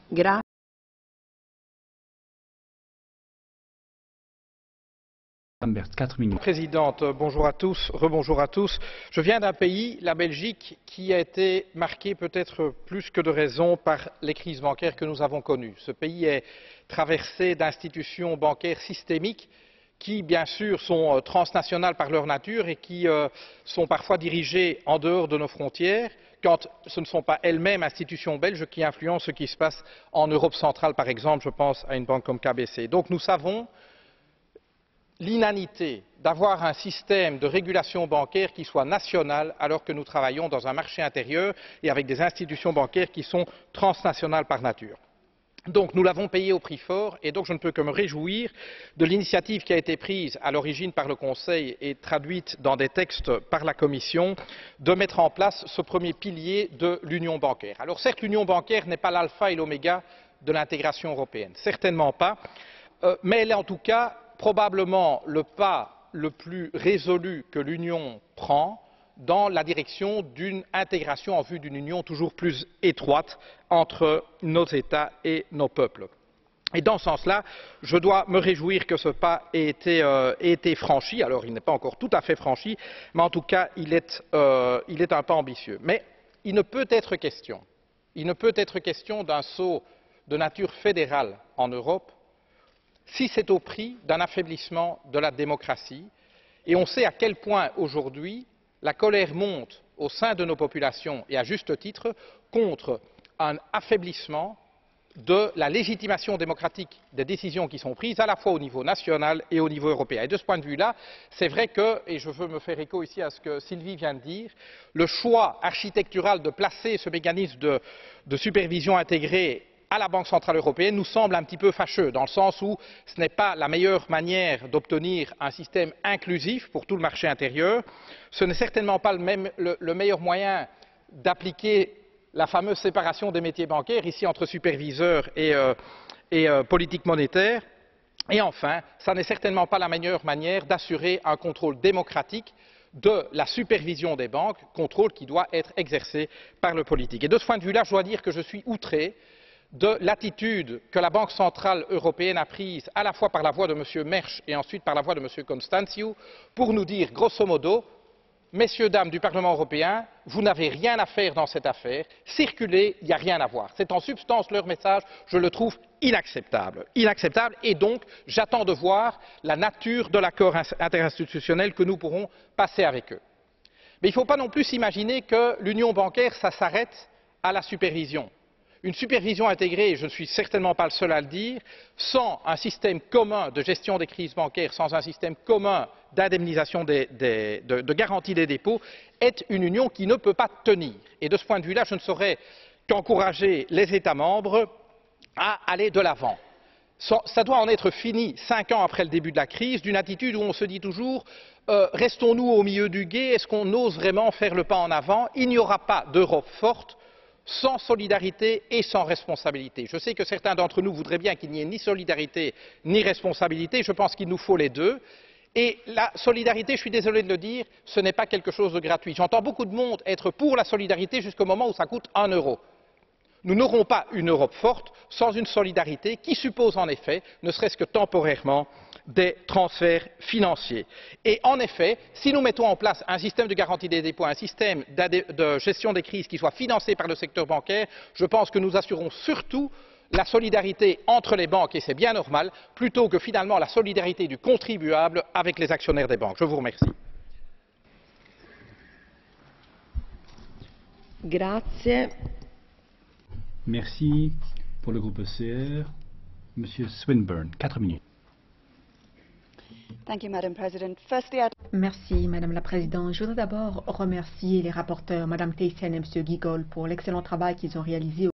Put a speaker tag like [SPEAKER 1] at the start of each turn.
[SPEAKER 1] Madame la Présidente, bonjour à tous, rebonjour à tous. Je viens d'un pays, la Belgique, qui a été marqué peut-être plus que de raison par les crises bancaires que nous avons connues. Ce pays est traversé d'institutions bancaires systémiques qui, bien sûr, sont transnationales par leur nature et qui sont parfois dirigées en dehors de nos frontières, quand ce ne sont pas elles-mêmes institutions belges qui influencent ce qui se passe en Europe centrale, par exemple. Je pense à une banque comme KBC. Donc nous savons l'inanité d'avoir un système de régulation bancaire qui soit national alors que nous travaillons dans un marché intérieur et avec des institutions bancaires qui sont transnationales par nature. Donc nous l'avons payé au prix fort et donc je ne peux que me réjouir de l'initiative qui a été prise à l'origine par le Conseil et traduite dans des textes par la Commission de mettre en place ce premier pilier de l'union bancaire. Alors certes, l'union bancaire n'est pas l'alpha et l'oméga de l'intégration européenne, certainement pas, mais elle est en tout cas probablement le pas le plus résolu que l'Union prend dans la direction d'une intégration en vue d'une union toujours plus étroite entre nos États et nos peuples. Et dans ce sens-là, je dois me réjouir que ce pas ait été franchi. Alors il n'est pas encore tout à fait franchi, mais en tout cas il est un pas ambitieux. Mais il ne peut être question d'un saut de nature fédérale en Europe si c'est au prix d'un affaiblissement de la démocratie. Et on sait à quel point aujourd'hui la colère monte au sein de nos populations, et à juste titre, contre un affaiblissement de la légitimation démocratique des décisions qui sont prises à la fois au niveau national et au niveau européen. Et de ce point de vue-là, c'est vrai que, et je veux me faire écho ici à ce que Sylvie vient de dire, le choix architectural de placer ce mécanisme de supervision intégrée à la Banque centrale européenne nous semble un petit peu fâcheux, dans le sens où ce n'est pas la meilleure manière d'obtenir un système inclusif pour tout le marché intérieur. Ce n'est certainement pas le meilleur moyen d'appliquer la fameuse séparation des métiers bancaires, ici entre superviseurs et politique monétaire. Et enfin, ce n'est certainement pas la meilleure manière d'assurer un contrôle démocratique de la supervision des banques, contrôle qui doit être exercé par le politique. Et de ce point de vue-là, je dois dire que je suis outré de l'attitude que la Banque centrale européenne a prise à la fois par la voix de M. Mersch et ensuite par la voix de M. Constanțiu pour nous dire grosso modo: messieurs, dames du Parlement européen, vous n'avez rien à faire dans cette affaire, circulez, il n'y a rien à voir. C'est en substance leur message, je le trouve inacceptable. Inacceptable, et donc j'attends de voir la nature de l'accord interinstitutionnel que nous pourrons passer avec eux. Mais il ne faut pas non plus s'imaginer que l'union bancaire, ça s'arrête à la supervision. Une supervision intégrée, et je ne suis certainement pas le seul à le dire, sans un système commun de gestion des crises bancaires, sans un système commun d'indemnisation de garantie des dépôts, est une union qui ne peut pas tenir. Et de ce point de vue-là, je ne saurais qu'encourager les États membres à aller de l'avant. Ça doit en être fini, 5 ans après le début de la crise, d'une attitude où on se dit toujours restons-nous au milieu du gué, est-ce qu'on ose vraiment faire le pas en avant? Il n'y aura pas d'Europe forte sans solidarité et sans responsabilité. Je sais que certains d'entre nous voudraient bien qu'il n'y ait ni solidarité ni responsabilité. Je pense qu'il nous faut les deux. Et la solidarité, je suis désolé de le dire, ce n'est pas quelque chose de gratuit. J'entends beaucoup de monde être pour la solidarité jusqu'au moment où ça coûte 1 euro. Nous n'aurons pas une Europe forte sans une solidarité qui suppose en effet, ne serait-ce que temporairement, des transferts financiers. Et en effet, si nous mettons en place un système de garantie des dépôts, un système de gestion des crises qui soit financé par le secteur bancaire, je pense que nous assurerons surtout la solidarité entre les banques, et c'est bien normal, plutôt que finalement la solidarité du contribuable avec les actionnaires des banques. Je vous remercie.
[SPEAKER 2] Grazie.
[SPEAKER 3] Merci. Pour le groupe ECR, Monsieur Swinburne, 4 minutes.
[SPEAKER 4] Merci, Madame la Présidente. Je voudrais d'abord remercier les rapporteurs, Madame Thyssen et Monsieur Giegold, pour l'excellent travail qu'ils ont réalisé